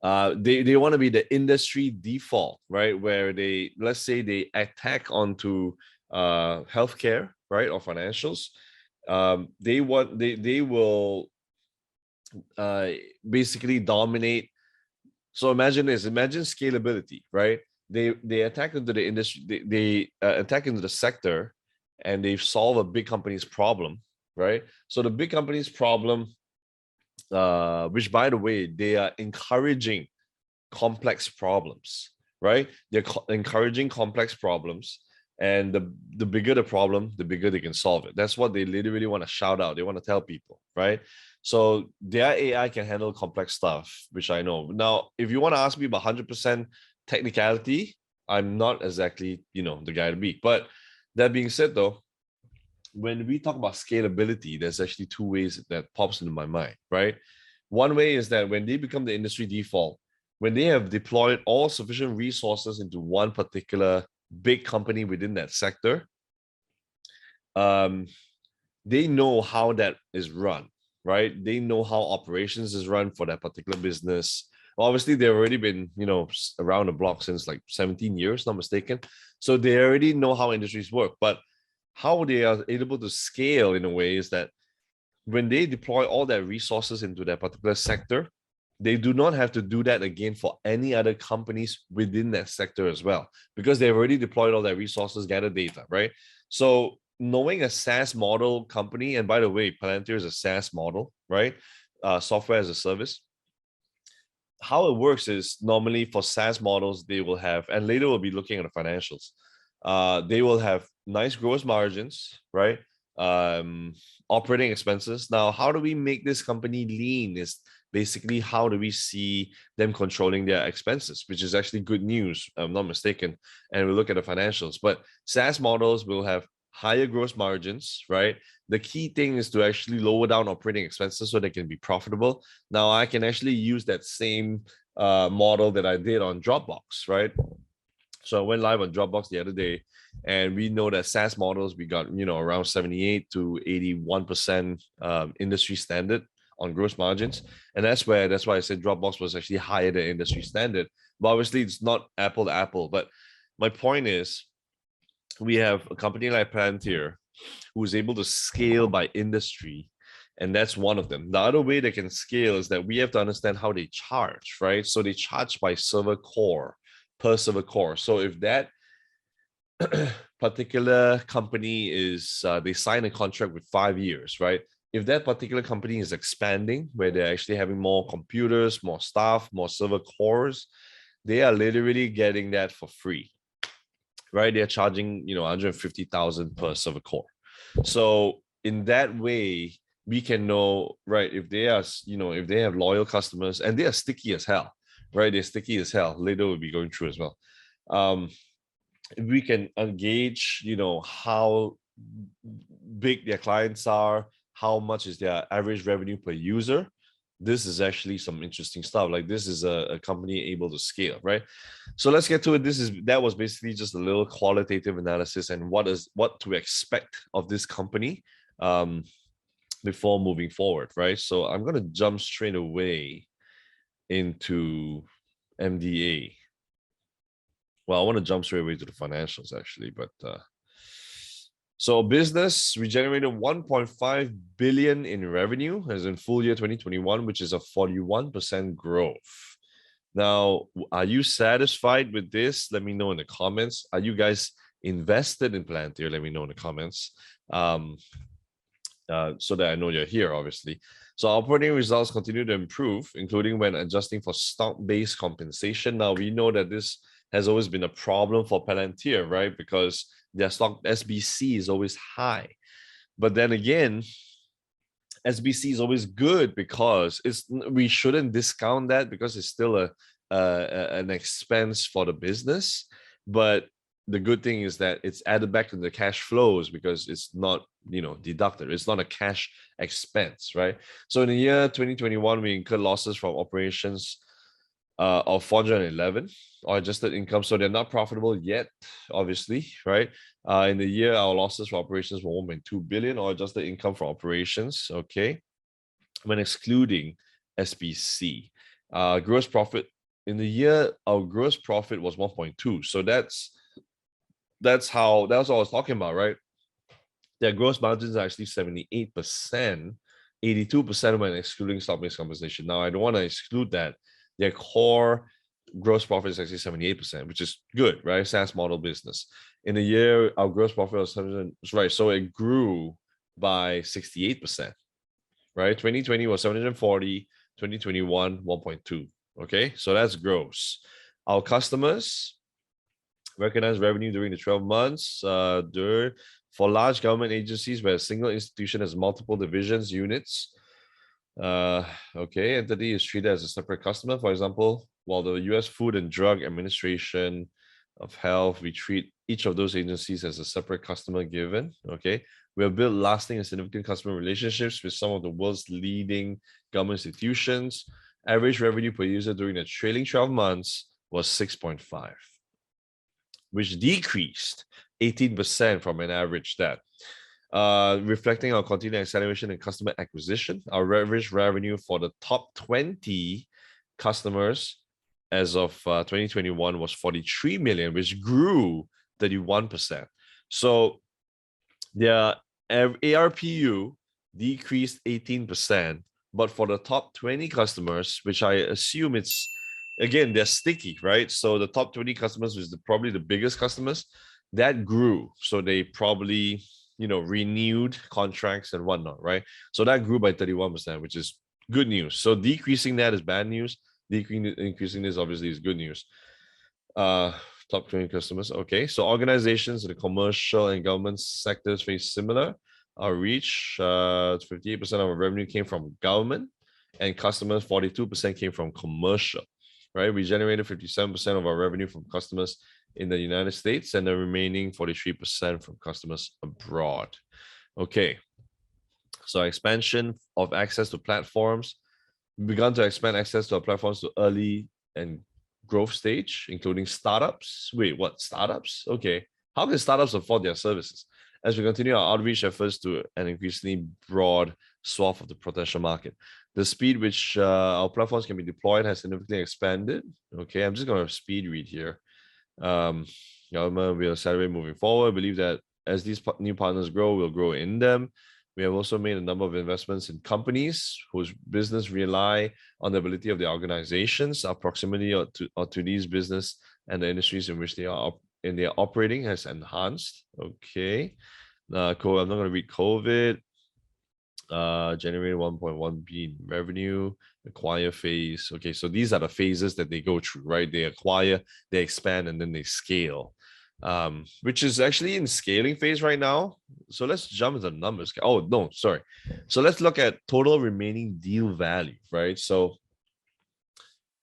They want to be the industry default, right? Where they, let's say they attack onto healthcare, right, or financials. They will uh, basically dominate. So imagine this, imagine scalability, right? They attack into the industry, they attack into the sector, and they solve a big company's problem, right? So the big company's problem, which by the way, they are encouraging complex problems, right? They're encouraging complex problems, and the bigger the problem, the bigger they can solve it. That's what they literally want to shout out. They want to tell people, right? So their AI can handle complex stuff, which I know. Now, if you want to ask me about 100% technicality, I'm not exactly, the guy to be. But that being said, though, when we talk about scalability, there's actually two ways that pops into my mind, right? One way is that when they become the industry default, when they have deployed all sufficient resources into one particular big company within that sector, they know how that is run, right? They know how operations is run for that particular business. Obviously, they've already been, around the block since like 17 years, not mistaken. So they already know how industries work. But how they are able to scale in a way is that when they deploy all their resources into that particular sector, they do not have to do that again for any other companies within that sector as well, because they've already deployed all their resources, gathered data, right? So knowing a SaaS model company, and by the way, Palantir is a SaaS model, right? Software as a service. How it works is normally for SaaS models, they will have, and later we'll be looking at the financials. They will have nice gross margins, right? Operating expenses. Now, how do we make this company lean is basically how do we see them controlling their expenses, which is actually good news, I'm not mistaken. And we look at the financials, but SaaS models will have higher gross margins, right? The key thing is to actually lower down operating expenses so they can be profitable. Now, I can actually use that same model that I did on Dropbox, right? So I went live on Dropbox the other day, and we know that SaaS models, we got, around 78 to 81% industry standard on gross margins. And that's why I said Dropbox was actually higher than industry standard. But obviously it's not apple to apple. But my point is, we have a company like Palantir who is able to scale by industry, and that's one of them. The other way they can scale is that we have to understand how they charge, right? So they charge by server core, per server core. So if that particular company is, they sign a contract with 5 years, right? If that particular company is expanding, where they're actually having more computers, more staff, more server cores, they are literally getting that for free, right? They're charging, 150,000 per server core. So in that way, we can know, right, if they are, if they have loyal customers and they are sticky as hell, right? They're sticky as hell. Later we'll be going through as well. We can engage, how big their clients are, how much is their average revenue per user. This is actually some interesting stuff. Like this is a company able to scale, right? So let's get to it. That was basically just a little qualitative analysis and what to expect of this company before moving forward, right? So I'm going to jump straight away into MDA. Well, I want to jump straight away to the financials actually, but so business, we generated 1.5 billion in revenue as in full year 2021, which is a 41% growth. Now, are you satisfied with this? Let me know in the comments. Are you guys invested in Palantir? Let me know in the comments. So that I know you're here, obviously. So operating results continue to improve, including when adjusting for stock-based compensation. Now, we know that this has always been a problem for Palantir, right? Because their stock SBC is always high. But then again, SBC is always good because we shouldn't discount that because it's still an expense for the business. But the good thing is that it's added back to the cash flows because it's not, deducted. It's not a cash expense, right? So in the year 2021, we incurred losses from operations of 411 or adjusted income. So they're not profitable yet, obviously, right? In the year, our losses for operations were 1.2 billion or adjusted income for operations, okay? When excluding SBC. Gross profit in the year, our gross profit was 1.2. So that's what I was talking about, right? Their gross margins are actually 78%, 82% when excluding stock-based compensation. Now, I don't want to exclude that. Their core gross profit is actually 78%, which is good, right? SaaS model business. In a year, our gross profit was 700, right? So it grew by 68%, right? 2020 was 740, 2021, 1.2. Okay, so that's gross. Our customers recognized revenue during the 12 months for large government agencies where a single institution has multiple divisions, units. Okay, entity is treated as a separate customer. For example, while the US Food and Drug Administration of Health, we treat each of those agencies as a separate customer given. Okay, we have built lasting and significant customer relationships with some of the world's leading government institutions. Average revenue per user during the trailing 12 months was 6.5, which decreased 18% from an average that. Reflecting our continued acceleration in customer acquisition, our average revenue for the top 20 customers as of 2021 was 43 million, which grew 31%. So their ARPU decreased 18%, but for the top 20 customers, which I assume it's, again, they're sticky, right? So the top 20 customers is probably the biggest customers that grew. So they probably, renewed contracts and whatnot, right? So that grew by 31%, which is good news. So decreasing that is bad news. Increasing this obviously is good news. Top 20 customers. Okay, so organizations in the commercial and government sectors face similar reach. 58% of our revenue came from government, and customers 42% came from commercial. Right, we generated 57% of our revenue from customers in the United States, and the remaining 43% from customers abroad. Okay, so expansion of access to platforms. We began to expand access to our platforms to early and growth stage, including startups. Wait, what? Startups? Okay. How can startups afford their services? As we continue our outreach efforts to an increasingly broad swath of the potential market, the speed which our platforms can be deployed has significantly expanded. Okay, I'm just going to speed read here. Government will accelerate moving forward. I believe that as these new partners grow, we'll grow in them. We have also made a number of investments in companies whose business rely on the ability of the organizations. Our proximity to these business and the industries in which they are operating has enhanced. Okay, I'm not going to read COVID. Generated 1.1 billion in revenue, acquire phase. Okay, so these are the phases that they go through, right? They acquire, they expand, and then they scale. Which is actually in scaling phase right now. So let's jump into the numbers. Oh, no, sorry. So let's look at total remaining deal value, right? So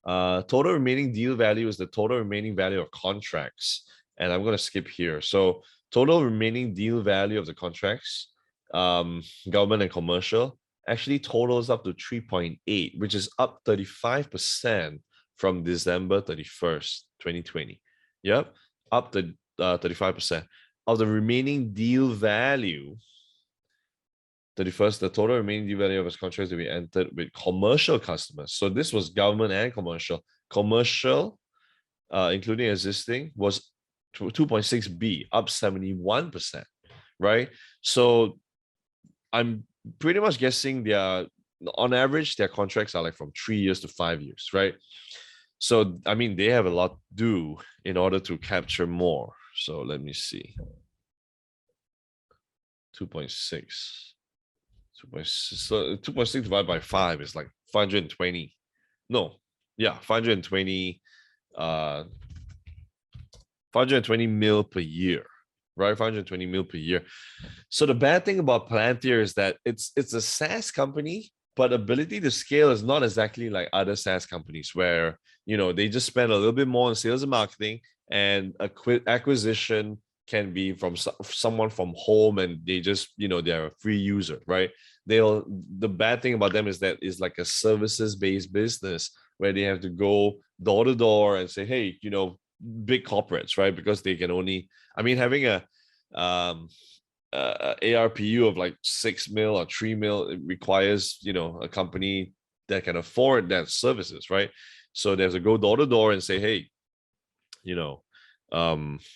total remaining deal value is the total remaining value of contracts. And I'm going to skip here. So total remaining deal value of the contracts, government and commercial, actually totals up to 3.8, which is up 35% from December 31st, 2020. Yep, up to 35% of the remaining deal value. The total remaining deal value of his contracts to be entered with commercial customers. So this was government and commercial. Commercial, including existing, was 2.6 B, up 71%, right? So I'm pretty much guessing on average, their contracts are like from 3 years to 5 years, right? So, I mean, they have a lot to do in order to capture more. So let me see. 2.6. So 2.6 divided by 5 is like 520. No, yeah, 520 mil per year, right? 520 mil per year. So the bad thing about Palantir is that it's a SaaS company, but ability to scale is not exactly like other SaaS companies where, they just spend a little bit more on sales and marketing, and acquisition can be from someone from home, and they just, they're a free user, right? The bad thing about them is that it's like a services-based business where they have to go door to door and say, hey, big corporates, right? Because they can only, having a ARPU of like 6 mil or 3 mil, it requires, a company that can afford that services, right? So they have to go door to door and say, hey, you know,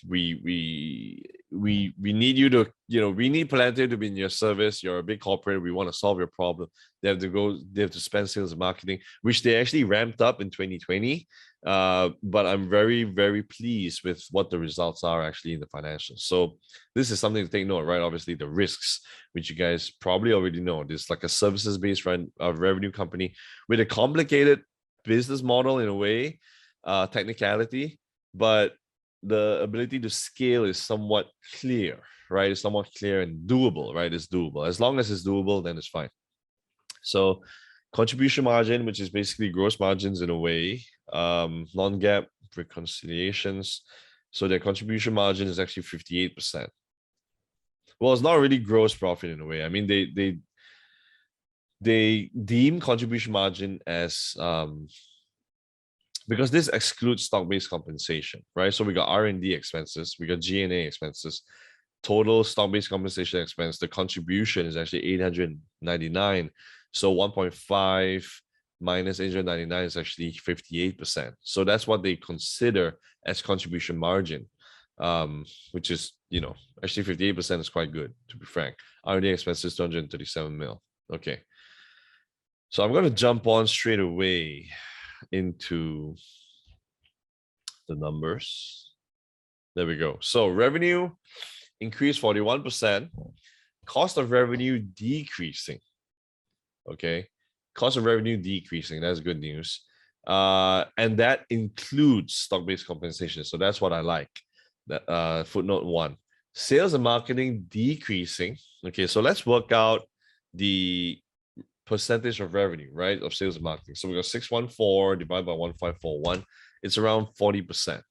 we need you to, we need PLTR to be in your service. You're a big corporate. We want to solve your problem. They have to spend sales and marketing, which they actually ramped up in 2020. But I'm very, very pleased with what the results are actually in the financials. So this is something to take note, right? Obviously, the risks, which you guys probably already know. This like a services-based revenue company with a complicated business model in a way, technicality, but the ability to scale is somewhat clear, right? It's somewhat clear and doable, right? It's doable. As long as it's doable, then it's fine. So contribution margin, which is basically gross margins in a way, non-GAAP reconciliations. So their contribution margin is actually 58%. Well, it's not really gross profit in a way. I mean, they deem contribution margin as because this excludes stock-based compensation, right? So we got R&D expenses, we got G&A expenses, total stock-based compensation expense. The contribution is actually 899. So 1.5 minus 899 is actually 58%. So that's what they consider as contribution margin, which is, actually 58% is quite good, to be frank. R&D expenses 237 mil. Okay. So I'm going to jump on straight away into the numbers. There we go. So revenue increased 41%, cost of revenue decreasing. Okay, cost of revenue decreasing. That's good news. And that includes stock-based compensation. So that's what I like. That footnote 1. Sales and marketing decreasing. Okay, so let's work out the percentage of revenue, right, of sales and marketing. So we got 614 divided by 1541. It's around 40%,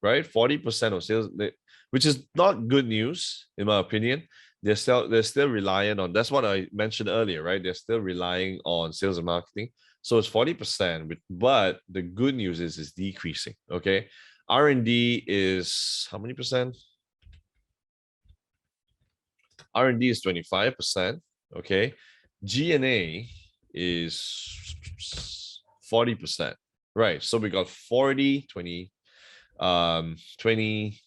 right? 40% of sales, which is not good news in my opinion. They're still reliant on, that's what I mentioned earlier, right? They're still relying on sales and marketing. So it's 40%, but the good news is it's decreasing. Okay, R&D is how many percent? R&D is 25%. Okay, G&A is 40%. Right. So we got 40, 20, 20,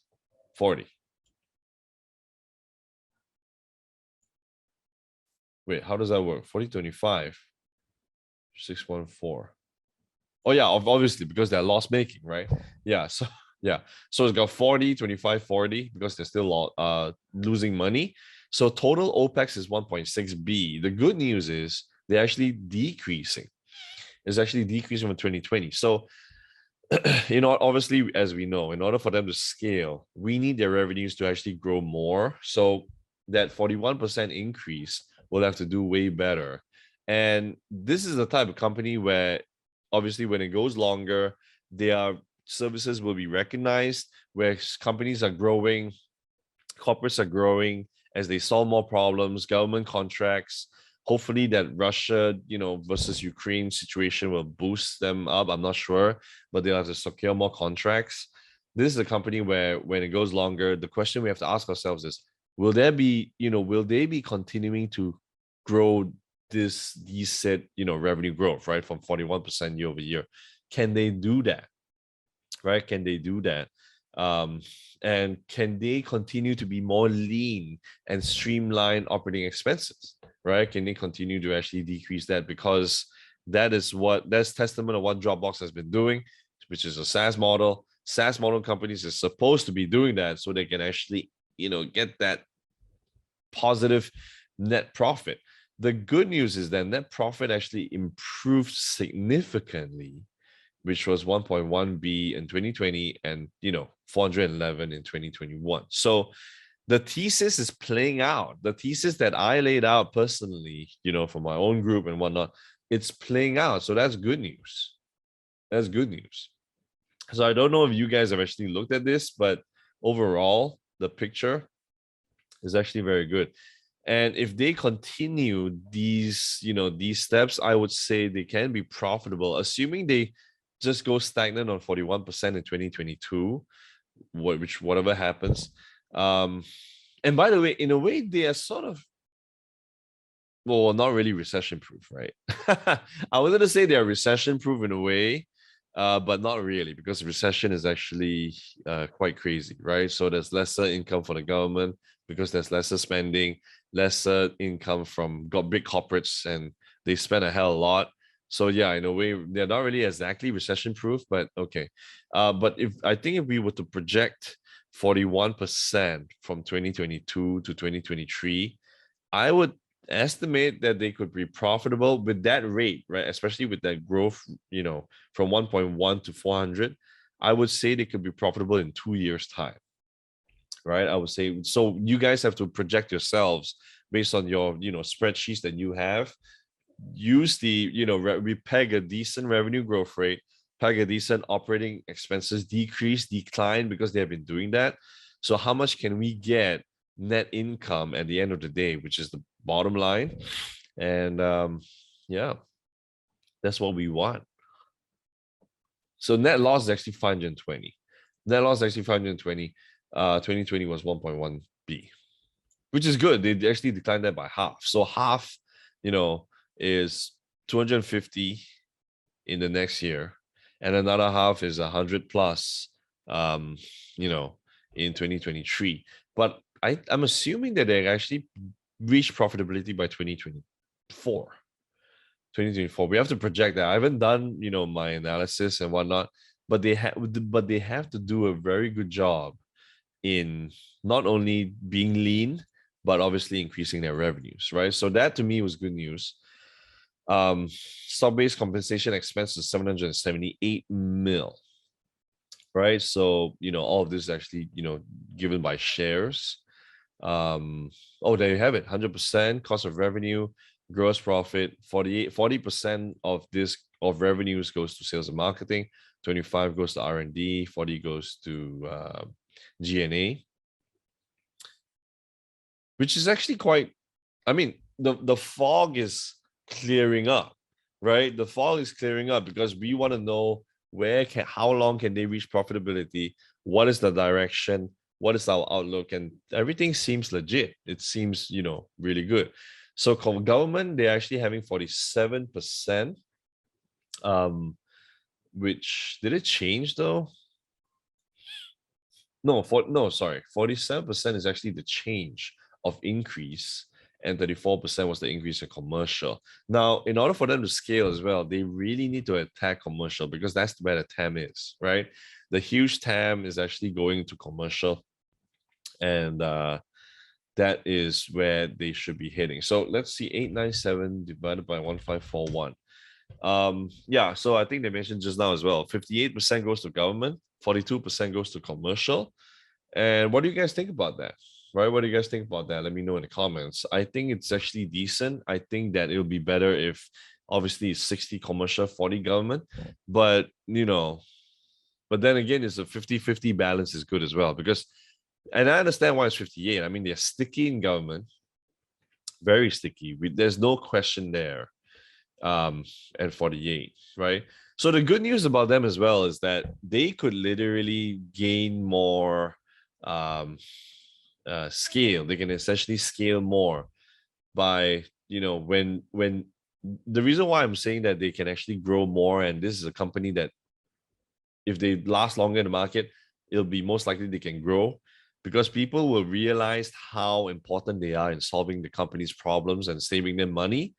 40. Wait, how does that work? 40, 25, 614. Oh yeah, obviously, because they're loss making, right? Yeah. So yeah. So it's got 40, 25, 40 because they're still losing money. So total OPEX is 1.6 B. The good news is they're actually decreasing. It's actually decreasing from 2020. So, obviously, as we know, in order for them to scale, we need their revenues to actually grow more. So that 41% increase will have to do way better. And this is the type of company where, obviously, when it goes longer, their services will be recognized, where companies are growing, corporates are growing as they solve more problems, government contracts. Hopefully that Russia, versus Ukraine situation will boost them up. I'm not sure, but they'll have to secure more contracts. This is a company where when it goes longer, the question we have to ask ourselves is, will they be continuing to grow this decent, revenue growth, right? From 41% year over year. Can they do that? Right? Can they do that? And can they continue to be more lean and streamline operating expenses, right? Can they continue to actually decrease that? Because that's testament of what Dropbox has been doing, which is a SaaS model. SaaS model companies is supposed to be doing that so they can actually, get that positive net profit. The good news is that net profit actually improved significantly, which was 1.1 B in 2020 and 411 in 2021. So the thesis is playing out. The thesis that I laid out personally, for my own group and whatnot, it's playing out. So that's good news. That's good news. So I don't know if you guys have actually looked at this, but overall, the picture is actually very good. And if they continue these, these steps, I would say they can be profitable, assuming they just go stagnant on 41% in 2022, whatever happens. And by the way, in a way, they are sort of, well, not really recession proof, right? I was going to say they are recession proof in a way, but not really, because recession is actually quite crazy, right? So there's lesser income for the government because there's lesser spending, lesser income from big corporates, and they spend a hell of a lot. So yeah, in a way, they're not really exactly recession proof, but okay. But if we were to project 41% from 2022 to 2023, I would estimate that they could be profitable with that rate, right? Especially with that growth, from 1.1 to 400. I would say they could be profitable in 2 years' time, right? I would say so. You guys have to project yourselves based on your, spreadsheets that you have. Use the, we peg a decent revenue growth rate, peg a decent operating expenses decline, because they have been doing that. So how much can we get net income at the end of the day, which is the bottom line? And yeah, that's what we want. So net loss is actually 520. Net loss is actually 520. 2020 was 1.1 B, which is good. They actually declined that by half. So half, is 250 in the next year, and another half is 100 plus, um, in 2023. But I'm assuming that they actually reach profitability by 2024. 2024. We have to project that. I haven't done, my analysis and whatnot, but they have to do a very good job in not only being lean, but obviously increasing their revenues, right? So that to me was good news. Stock-based compensation expense is 778 mil, right? So, all of this is actually, given by shares. Oh, there you have it. 100% cost of revenue, gross profit, 40% of revenues goes to sales and marketing, 25 goes to R&D, 40 goes to G&A, which is actually quite, I mean, the fog is clearing up, right? The fog is clearing up because we want to know how long can they reach profitability? What is the direction? What is our outlook? And everything seems legit. It seems, really good. So government, they're actually having 47%. Which did it change though? No, sorry. 47% is actually the change of increase, and 34% was the increase in commercial. Now, in order for them to scale as well, they really need to attack commercial, because that's where the TAM is, right? The huge TAM is actually going to commercial, and that is where they should be hitting. So let's see, 897 divided by 1541. Yeah, so I think they mentioned just now as well, 58% goes to government, 42% goes to commercial. And what do you guys think about that? Right? What do you guys think about that? Let me know in the comments. I think it's actually decent. I think that it'll be better if obviously it's 60 commercial, 40 government. But but then again, it's a 50-50 balance is good as well. Because, and I understand why it's 58. I mean, they're sticky in government, very sticky. There's no question there. And 48, right? So the good news about them as well is that they could literally gain more scale. They can essentially scale more by, when the reason why I'm saying that they can actually grow more, and this is a company that if they last longer in the market, it'll be most likely they can grow, because people will realize how important they are in solving the company's problems and saving them money.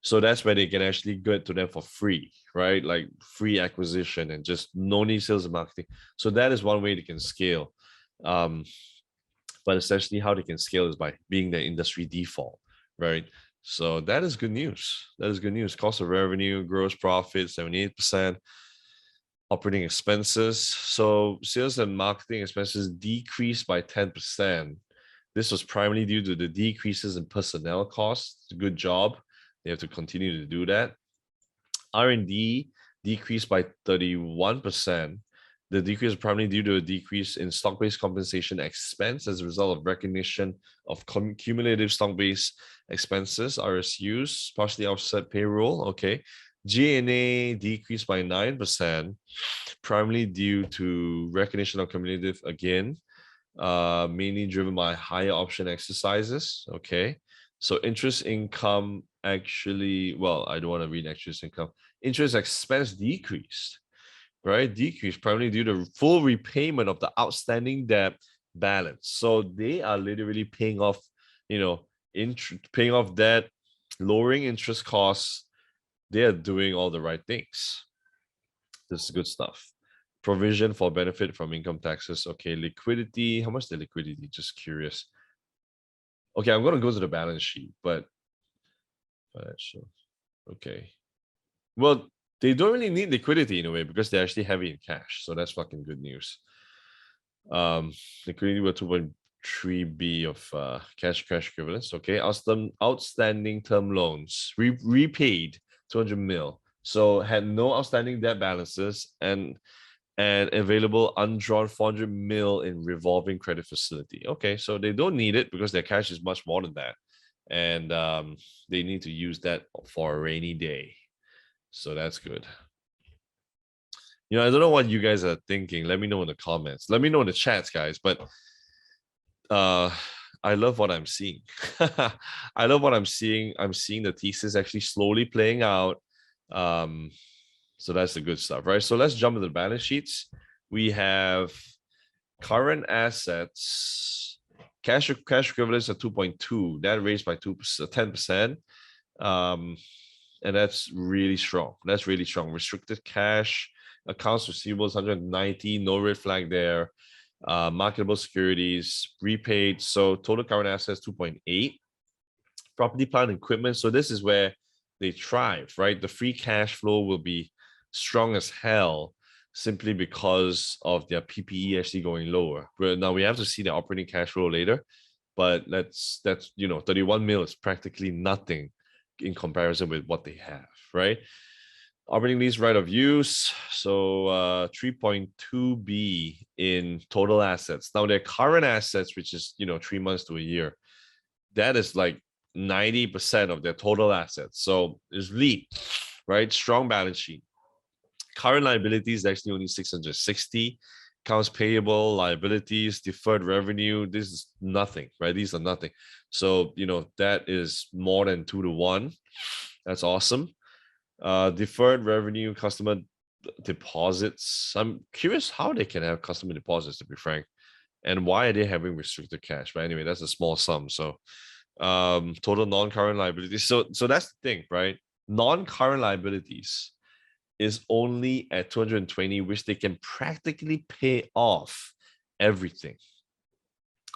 So that's where they can actually get to them for free, right? Like free acquisition and just no need sales and marketing. So that is one way they can scale. But essentially how they can scale is by being the industry default, right? So that is good news. That is good news. Cost of revenue, gross profit, 78%. Operating expenses. So sales and marketing expenses decreased by 10%. This was primarily due to the decreases in personnel costs. Good job. They have to continue to do that. R&D decreased by 31%. The decrease is primarily due to a decrease in stock-based compensation expense as a result of recognition of cumulative stock-based expenses, RSUs, partially offset payroll. Okay. G&A decreased by 9%, primarily due to recognition of cumulative again, mainly driven by higher option exercises. Okay. So interest income actually, well, I don't want to read interest income. Interest expense decreased. right? Decreased primarily due to full repayment of the outstanding debt balance. So they are literally paying off, paying off debt, lowering interest costs. They are doing all the right things. This is good stuff. Provision for benefit from income taxes. Okay, liquidity. How much the liquidity? Just curious. Okay, I'm gonna go to the balance sheet, but financial. Okay. Well, they don't really need liquidity in a way because they're actually heavy in cash. So that's fucking good news. Liquidity were 2.3 B of cash equivalents. Okay. Outstanding term loans. Repaid 200 mil. So had no outstanding debt balances and available undrawn 400 mil in revolving credit facility. Okay, so they don't need it because their cash is much more than that. And they need to use that for a rainy day. So that's good. I don't know what you guys are thinking. Let me know in the comments. Let me know in the chats, guys. But I love what I'm seeing. I love what I'm seeing. I'm seeing the thesis actually slowly playing out. So that's the good stuff, right? So let's jump into the balance sheets. We have current assets, cash equivalents at 2.2. That raised by 10%. And that's really strong. That's really strong. Restricted cash, accounts receivables 190, no red flag there. Marketable securities, repaid. So total current assets 2.8. Property, plant, and equipment. So this is where they thrive, right? The free cash flow will be strong as hell simply because of their PPE actually going lower. But now we have to see the operating cash flow later, but that's 31 mil is practically nothing in comparison with what they have, right? Operating lease right of use, so 3.2 B in total assets. Now their current assets, which is 3 months to a year, that is like 90% of their total assets. So it's lean, right? Strong balance sheet. Current liabilities actually only 660. Accounts payable, liabilities, deferred revenue. This is nothing, right? These are nothing. So, that is more than 2-to-1. That's awesome. Deferred revenue, customer deposits. I'm curious how they can have customer deposits, to be frank, and why are they having restricted cash? But anyway, that's a small sum. So, total non-current liabilities. So that's the thing, right? Non-current liabilities is only at 220, which they can practically pay off everything.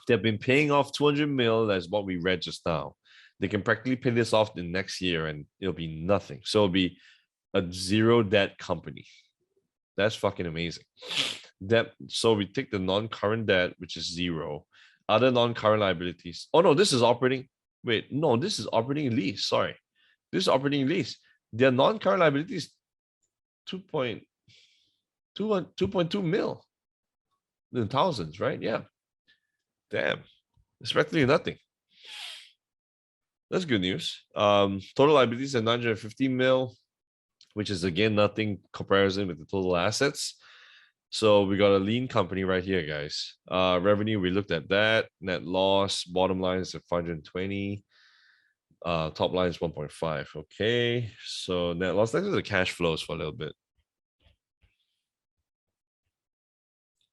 They've been paying off 200 mil. That's what we read just now. They can practically pay this off the next year and it'll be nothing. So it'll be a zero debt company. That's fucking amazing. Debt. So we take the non-current debt, which is zero. Other non-current liabilities. Oh no, this is operating. Wait, no, this is operating lease. Sorry. This is operating lease. Their non-current liabilities 2.2 mil in thousands, right? Yeah. Damn. It's practically nothing. That's good news. Total liabilities at 950 mil, which is again nothing comparison with the total assets. So we got a lean company right here, guys. Revenue, we looked at that. Net loss, bottom line is at 520. Top line is 1.5. Okay. So net loss, let's do the cash flows for a little bit.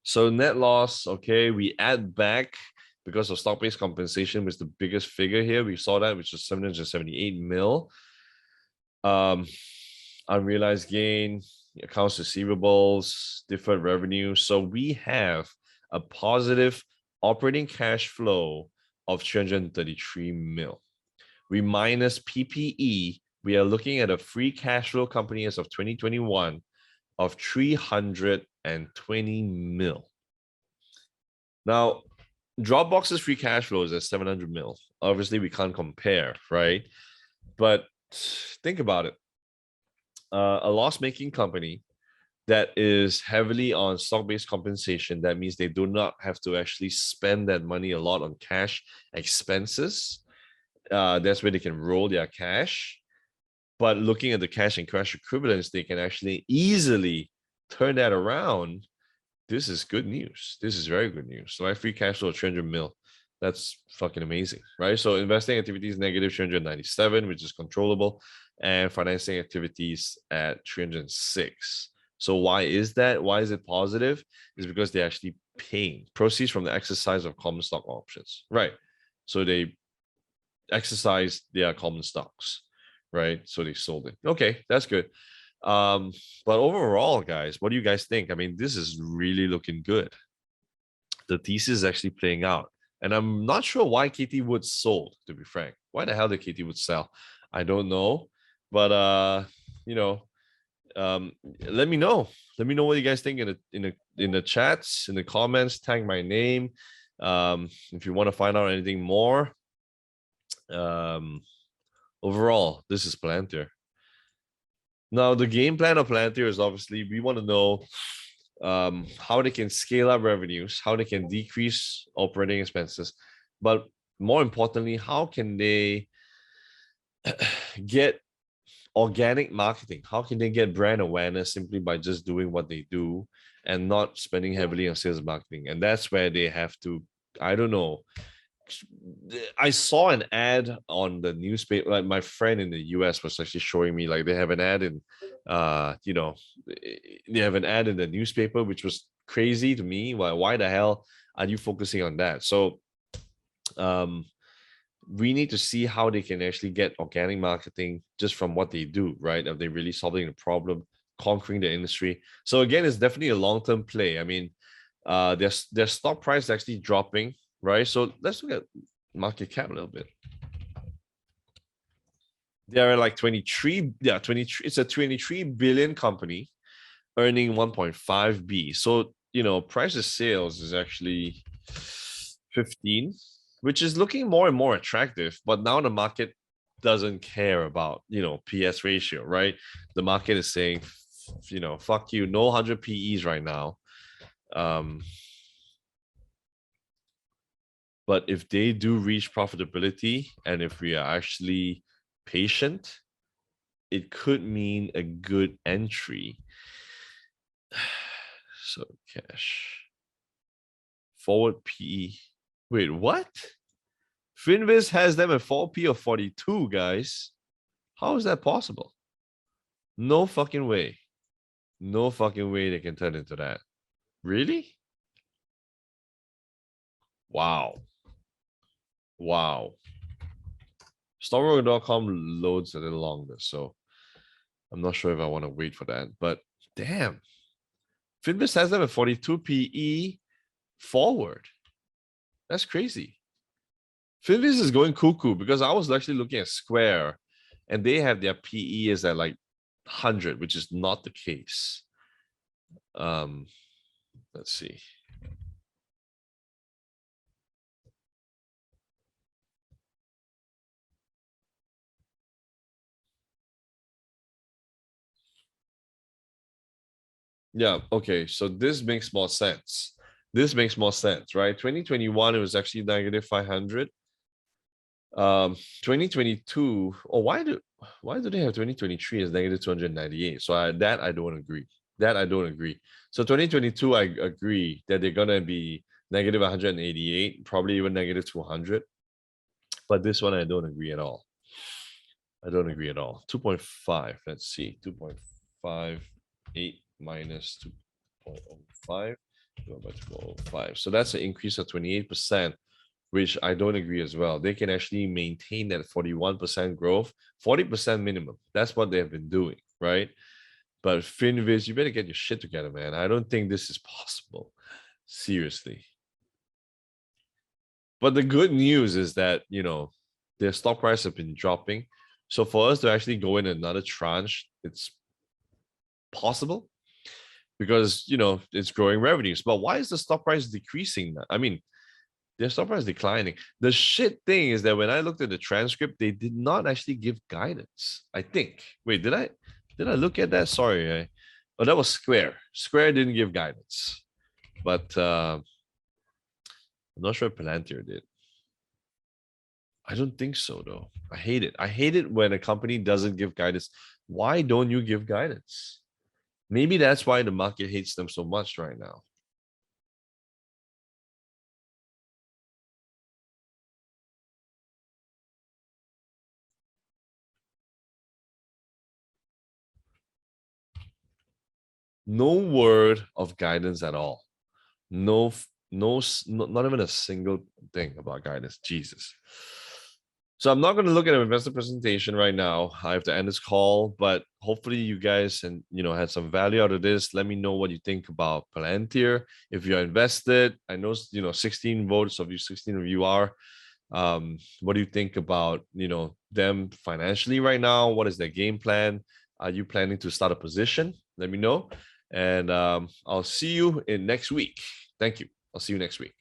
So net loss, okay, we add back because of stock-based compensation was the biggest figure here. We saw that, which was 778 mil. Unrealized gain, accounts receivables, deferred revenue. So we have a positive operating cash flow of 333 mil. We minus PPE, we are looking at a free cash flow company as of 2021 of 320 mil. Now, Dropbox's free cash flow is at 700 mil. Obviously, we can't compare, right? But think about it. A loss-making company that is heavily on stock-based compensation, that means they do not have to actually spend that money a lot on cash expenses. That's where they can roll their cash. But looking at the cash and cash equivalents, they can actually easily turn that around. This is good news. This is very good news. So my free cash flow of 300 mil. That's fucking amazing, right? So investing activities negative 397, which is controllable, and financing activities at 306. So why is that? Why is it positive? Is because they're actually paying proceeds from the exercise of common stock options, right? So they exercise their common stocks, right? So they sold it. Okay, that's good. But overall, guys, what do you guys think? I mean, this is really looking good. The thesis is actually playing out. And I'm not sure why Katie Woods sold, to be frank. Why the hell did Katie Woods sell? I don't know. But you know, um, let me know. Let me know what you guys think in the chats, in the comments, tag my name. If you want to find out anything more. Overall, this is Palantir. Now, the game plan of Palantir is obviously we want to know how they can scale up revenues, how they can decrease operating expenses, but more importantly, how can they get organic marketing? How can they get brand awareness simply by just doing what they do and not spending heavily on sales and marketing? And that's where they have to, I don't know. I saw an ad on the newspaper. Like my friend in the US was actually showing me, like they have an ad in, they have an ad in the newspaper, which was crazy to me. Why the hell are you focusing on that? So, we need to see how they can actually get organic marketing just from what they do, right? Are they really solving the problem, conquering the industry? So again, it's definitely a long-term play. I mean, their stock price is actually dropping, right? So let's look at market cap a little bit. They're like 23, yeah, 23. It's a 23 billion company earning 1.5 B. So, price of sales is actually 15, which is looking more and more attractive. But now the market doesn't care about, PS ratio, right? The market is saying, fuck you, no 100 PEs right now. But if they do reach profitability and if we are actually patient, it could mean a good entry. So cash. Forward PE. Wait, what? Finviz has them at 4P of 42, guys. How is that possible? No fucking way. No fucking way they can turn into that. Really? Wow. Wow. Stockbroker.com loads a little longer, so I'm not sure if I want to wait for that. But damn. Finviz has them at 42 PE forward. That's crazy. Finviz is going cuckoo because I was actually looking at Square and they have their PE is at like 100, which is not the case. Let's see. Yeah, okay. So this makes more sense. This makes more sense, right? 2021, it was actually negative 500. 2022, oh, why do they have 2023 as negative 298? So I don't agree. That I don't agree. So 2022, I agree that they're gonna be negative 188, probably even negative 200. But this one I don't agree at all. I don't agree at all. 2.5. Let's see. 2.58 minus 2.05 divided by 2.05. So that's an increase of 28%, which I don't agree as well. They can actually maintain that 41% growth, 40% minimum. That's what they have been doing, right? But Finviz, you better get your shit together, man. I don't think this is possible. Seriously. But the good news is that, their stock price have been dropping. So for us to actually go in another tranche, it's possible because, it's growing revenues. But why is the stock price decreasing? I mean, their stock price declining. The shit thing is that when I looked at the transcript, they did not actually give guidance. I think. Wait, did I look at that? Sorry. Oh, that was Square. Square didn't give guidance. But I'm not sure if Palantir did. I don't think so, though. I hate it. I hate it when a company doesn't give guidance. Why don't you give guidance? Maybe that's why the market hates them so much right now. No word of guidance at all. No, not even a single thing about guidance. Jesus. So I'm not going to look at an investor presentation right now. I have to end this call, but hopefully you guys had some value out of this. Let me know what you think about Palantir. If you're invested, I know 16 votes of you, 16 of you are. What do you think about them financially right now? What is their game plan? Are you planning to start a position? Let me know. And I'll see you in next week. Thank you. I'll see you next week.